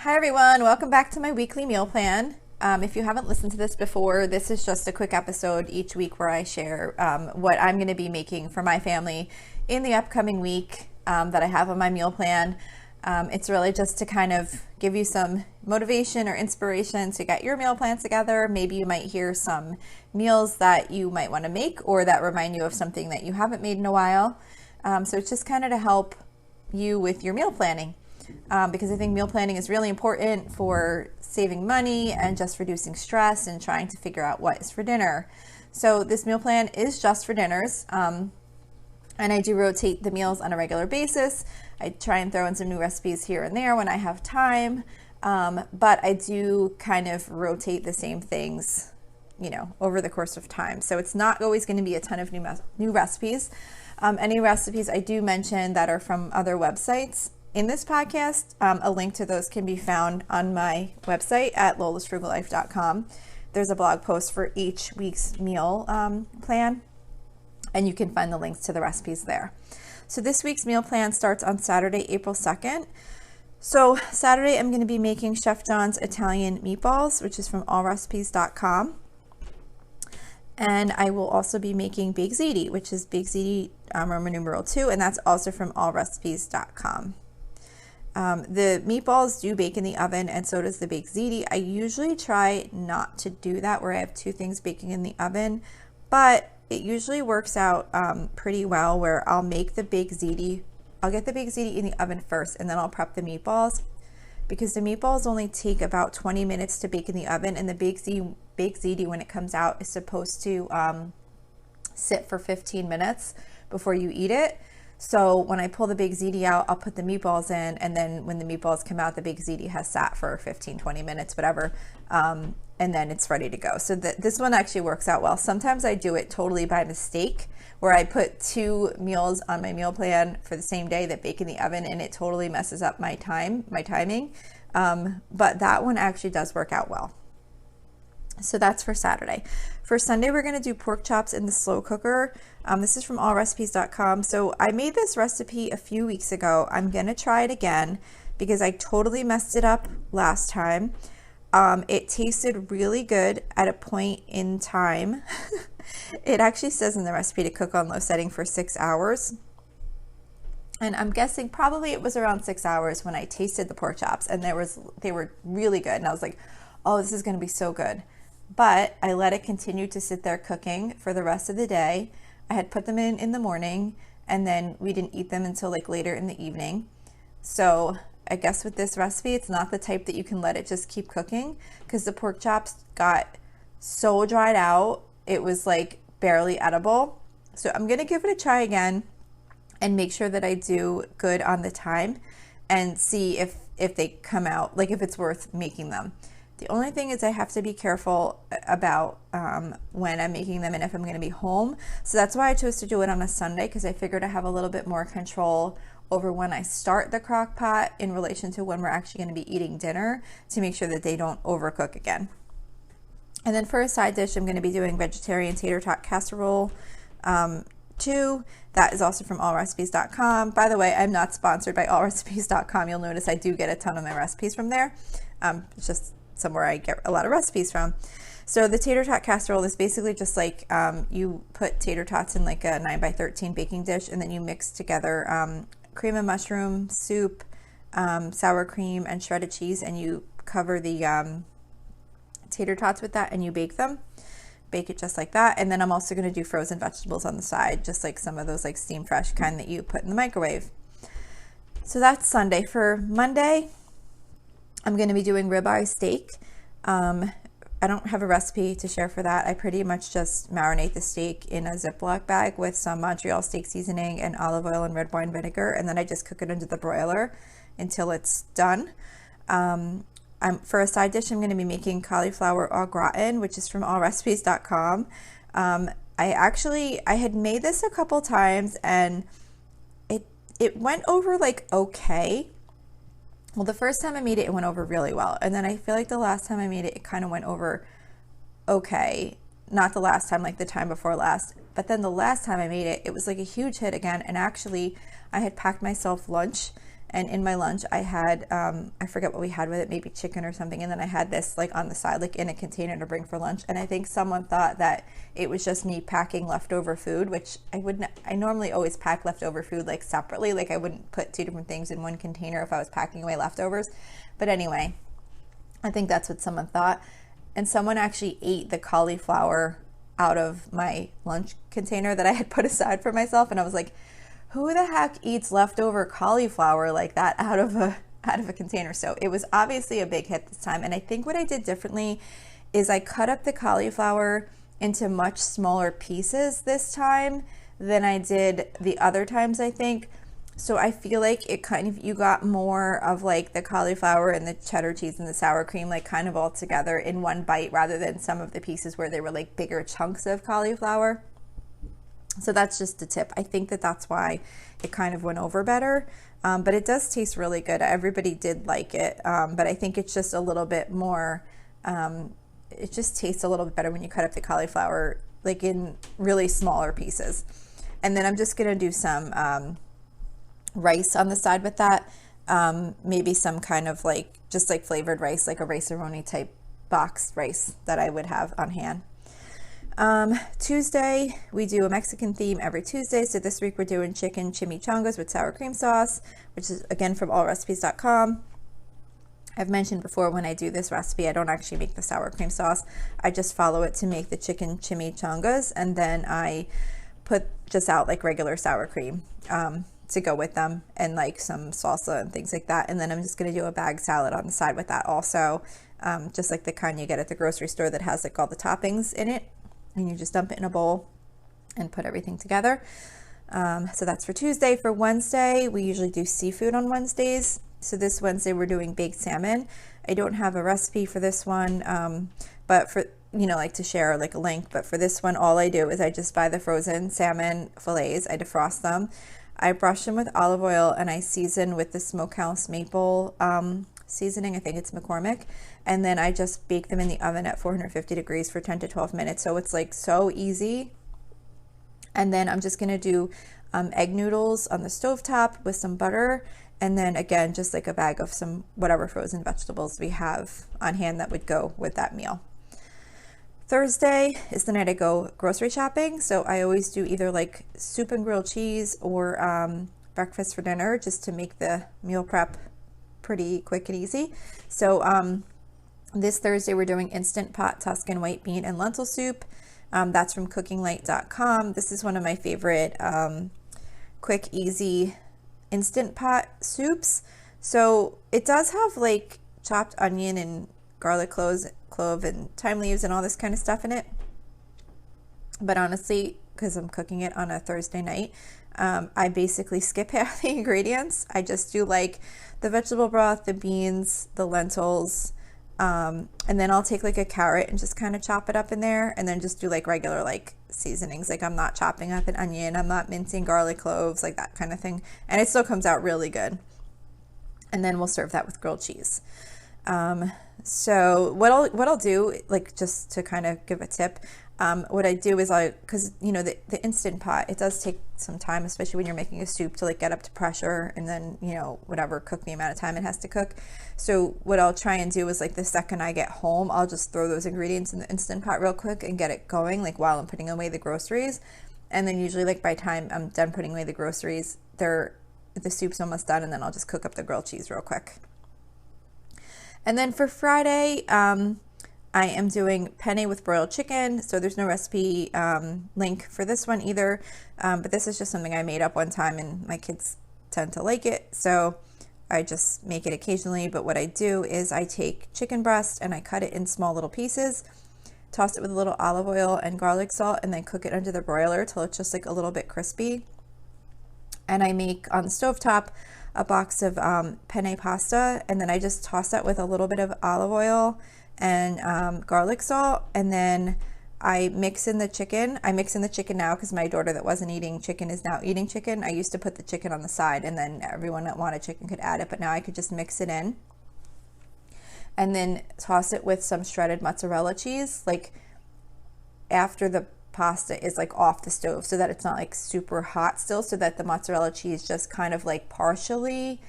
Hi everyone, welcome back to my weekly meal plan. If you haven't listened to this before, this is just a quick episode each week where I share what I'm going to be making for my family in the upcoming week that I have on my meal plan. It's really just to kind of give you some motivation or inspiration to get your meal plan together. Maybe you might hear some meals that you might want to make or that remind you of something that you haven't made in a while. So it's just kind of to help you with your meal planning. Because I think meal planning is really important for saving money and just reducing stress and trying to figure out what is for dinner. So this meal plan is just for dinners, and I do rotate the meals on a regular basis. I try and throw in some new recipes here and there when I have time, but I do kind of rotate the same things, over the course of time. So it's not always going to be a ton of new recipes. Any recipes I do mention that are from other websites in this podcast, a link to those can be found on my website at lolasfrugallife.com. There's a blog post for each week's meal plan, and you can find the links to the recipes there. So this week's meal plan starts on Saturday, April 2nd. So Saturday, I'm going to be making Chef John's Italian meatballs, which is from allrecipes.com. And I will also be making baked ziti, which is baked ziti Roman numeral 2, and that's also from allrecipes.com. The meatballs do bake in the oven, and so does the baked ziti. I usually try not to do that where I have two things baking in the oven, but it usually works out pretty well where I'll make the baked ziti. I'll get the baked ziti in the oven first, and then I'll prep the meatballs, because the meatballs only take about 20 minutes to bake in the oven, and the baked ziti when it comes out is supposed to sit for 15 minutes before you eat it. So when I pull the baked ziti out, I'll put the meatballs in, and then when the meatballs come out, the baked ziti has sat for 15, 20 minutes, whatever, and then it's ready to go. So this one actually works out well. Sometimes I do it totally by mistake, where I put two meals on my meal plan for the same day that bake in the oven, and it totally messes up my timing. But that one actually does work out well. So that's for Saturday. For Sunday, we're going to do pork chops in the slow cooker. This is from allrecipes.com. So I made this recipe a few weeks ago. I'm going to try it again because I totally messed it up last time. It tasted really good at a point in time. It actually says in the recipe to cook on low setting for 6 hours. And I'm guessing probably it was around 6 hours when I tasted the pork chops, and they were really good. And I was like, oh, this is going to be so good. But I let it continue to sit there cooking for the rest of the day. I had put them in the morning, and then we didn't eat them until like later in the evening. So I guess with this recipe, it's not the type that you can let it just keep cooking, because the pork chops got so dried out, it was like barely edible. So I'm going to give it a try again and make sure that I do good on the time and see if they come out, like if it's worth making them. The only thing is I have to be careful about when I'm making them and if I'm going to be home. So that's why I chose to do it on a Sunday, because I figured I have a little bit more control over when I start the crock pot in relation to when we're actually going to be eating dinner, to make sure that they don't overcook again. And then for a side dish, I'm going to be doing vegetarian tater tot casserole 2. That is also from allrecipes.com. By the way, I'm not sponsored by allrecipes.com. You'll notice I do get a ton of my recipes from there. It's just somewhere I get a lot of recipes from. So the tater tot casserole is basically just like you put tater tots in like a 9x13 baking dish, and then you mix together cream of mushroom, soup, sour cream, and shredded cheese, and you cover the tater tots with that, and you bake them. Bake it just like that. And then I'm also going to do frozen vegetables on the side, just like some of those like steam fresh kind that you put in the microwave. So that's Sunday. For Monday, I'm going to be doing ribeye steak. I don't have a recipe to share for that. I pretty much just marinate the steak in a Ziploc bag with some Montreal steak seasoning and olive oil and red wine vinegar, and then I just cook it under the broiler until it's done. For a side dish, I'm going to be making cauliflower au gratin, which is from allrecipes.com. I had made this a couple times, and it went over like okay. Well, the first time I made it went over really well. And then I feel like the last time I made it kind of went over okay. Not the last time, like the time before last. But then the last time I made it, it was like a huge hit again. And actually, I had packed myself lunch And in my lunch, I had, I forget what we had with it, maybe chicken or something. And then I had this like on the side, like in a container to bring for lunch. And I think someone thought that it was just me packing leftover food, which I normally always pack leftover food like separately. Like I wouldn't put two different things in one container if I was packing away leftovers. But anyway, I think that's what someone thought. And someone actually ate the cauliflower out of my lunch container that I had put aside for myself. And I was like, who the heck eats leftover cauliflower like that out of a container? So it was obviously a big hit this time. And I think what I did differently is I cut up the cauliflower into much smaller pieces this time than I did the other times, I think. So I feel like it kind of, you got more of like the cauliflower and the cheddar cheese and the sour cream like kind of all together in one bite, rather than some of the pieces where they were like bigger chunks of cauliflower. So that's just a tip. I think that that's why it kind of went over better, but it does taste really good. Everybody did like it, but I think it's just a little bit more, it just tastes a little bit better when you cut up the cauliflower like in really smaller pieces. And then I'm just gonna do some rice on the side with that, maybe some kind of like just like flavored rice, like a rice-a-roni type boxed rice that I would have on hand. Tuesday, we do a Mexican theme every Tuesday. So this week we're doing chicken chimichangas with sour cream sauce, which is again from allrecipes.com. I've mentioned before, when I do this recipe, I don't actually make the sour cream sauce. I just follow it to make the chicken chimichangas, and then I put just out like regular sour cream to go with them, and like some salsa and things like that. And then I'm just going to do a bag salad on the side with that also, just like the kind you get at the grocery store that has like all the toppings in it. And you just dump it in a bowl and put everything together. So that's for Tuesday. For Wednesday, we usually do seafood on Wednesdays. So this Wednesday we're doing baked salmon. I don't have a recipe for this one, but for, you know, like to share like a link, but for this one, all I do is I just buy the frozen salmon fillets, I defrost them, I brush them with olive oil, and I season with the smokehouse maple seasoning. I think it's McCormick. And then I just bake them in the oven at 450 degrees for 10 to 12 minutes. So it's like so easy. And then I'm just gonna do egg noodles on the stovetop with some butter. And then again, just like a bag of some whatever frozen vegetables we have on hand that would go with that meal. Thursday is the night I go grocery shopping. So I always do either like soup and grilled cheese or breakfast for dinner, just to make the meal prep pretty quick and easy. So this Thursday we're doing Instant Pot Tuscan white bean and lentil soup. That's from cookinglight.com. This is one of my favorite quick, easy Instant Pot soups. So it does have like chopped onion and garlic clove and thyme leaves and all this kind of stuff in it. But honestly, because I'm cooking it on a Thursday night, I basically skip half the ingredients. I just do like the vegetable broth, the beans, the lentils, and then I'll take like a carrot and just kind of chop it up in there, and then just do like regular like seasonings. Like I'm not chopping up an onion, I'm not mincing garlic cloves, like that kind of thing, and it still comes out really good. And then we'll serve that with grilled cheese. So what I'll do, like just to kind of give a tip, what I do is because you know the Instant Pot, it does take some time, especially when you're making a soup, to like get up to pressure and then, you know, whatever, cook the amount of time it has to cook. So what I'll try and do is like the second I get home, I'll just throw those ingredients in the Instant Pot real quick and get it going, like while I'm putting away the groceries. And then usually like by the time I'm done putting away the groceries, the soup's almost done, and then I'll just cook up the grilled cheese real quick. And then for Friday, I am doing penne with broiled chicken. So there's no recipe link for this one either, but this is just something I made up one time, and my kids tend to like it, so I just make it occasionally. But what I do is I take chicken breast and I cut it in small little pieces, toss it with a little olive oil and garlic salt, and then cook it under the broiler till it's just like a little bit crispy. And I make on the stovetop a box of penne pasta, and then I just toss that with a little bit of olive oil and garlic salt, and then I mix in the chicken. I mix in the chicken now because my daughter that wasn't eating chicken is now eating chicken. I used to put the chicken on the side, and then everyone that wanted chicken could add it, but now I could just mix it in. And then toss it with some shredded mozzarella cheese, like after the pasta is like off the stove, so that it's not like super hot still, so that the mozzarella cheese just kind of like partially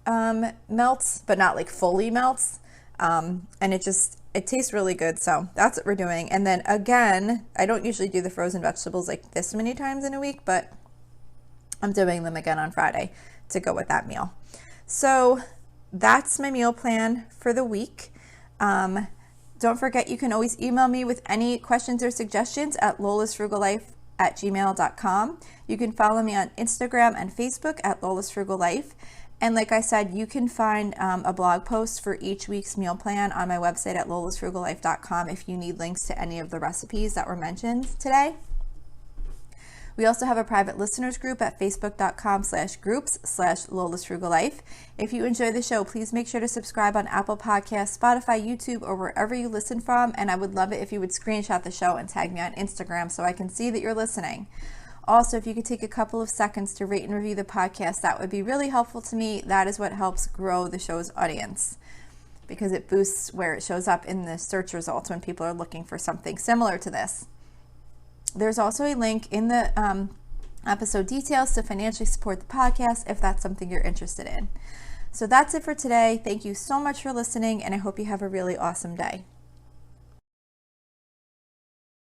melts, but not like fully melts. And it tastes really good. So that's what we're doing. And then again, I don't usually do the frozen vegetables like this many times in a week, but I'm doing them again on Friday to go with that meal. So that's my meal plan for the week. Don't forget, you can always email me with any questions or suggestions at lolasfrugallife@gmail.com. You can follow me on Instagram and Facebook at lolasfrugallife. And like I said, you can find a blog post for each week's meal plan on my website at lolasfrugallife.com if you need links to any of the recipes that were mentioned today. We also have a private listeners group at facebook.com/groups/lolasfrugallife. If you enjoy the show, please make sure to subscribe on Apple Podcasts, Spotify, YouTube, or wherever you listen from. And I would love it if you would screenshot the show and tag me on Instagram so I can see that you're listening. Also, if you could take a couple of seconds to rate and review the podcast, that would be really helpful to me. That is what helps grow the show's audience because it boosts where it shows up in the search results when people are looking for something similar to this. There's also a link in the episode details to financially support the podcast if that's something you're interested in. So that's it for today. Thank you so much for listening, and I hope you have a really awesome day.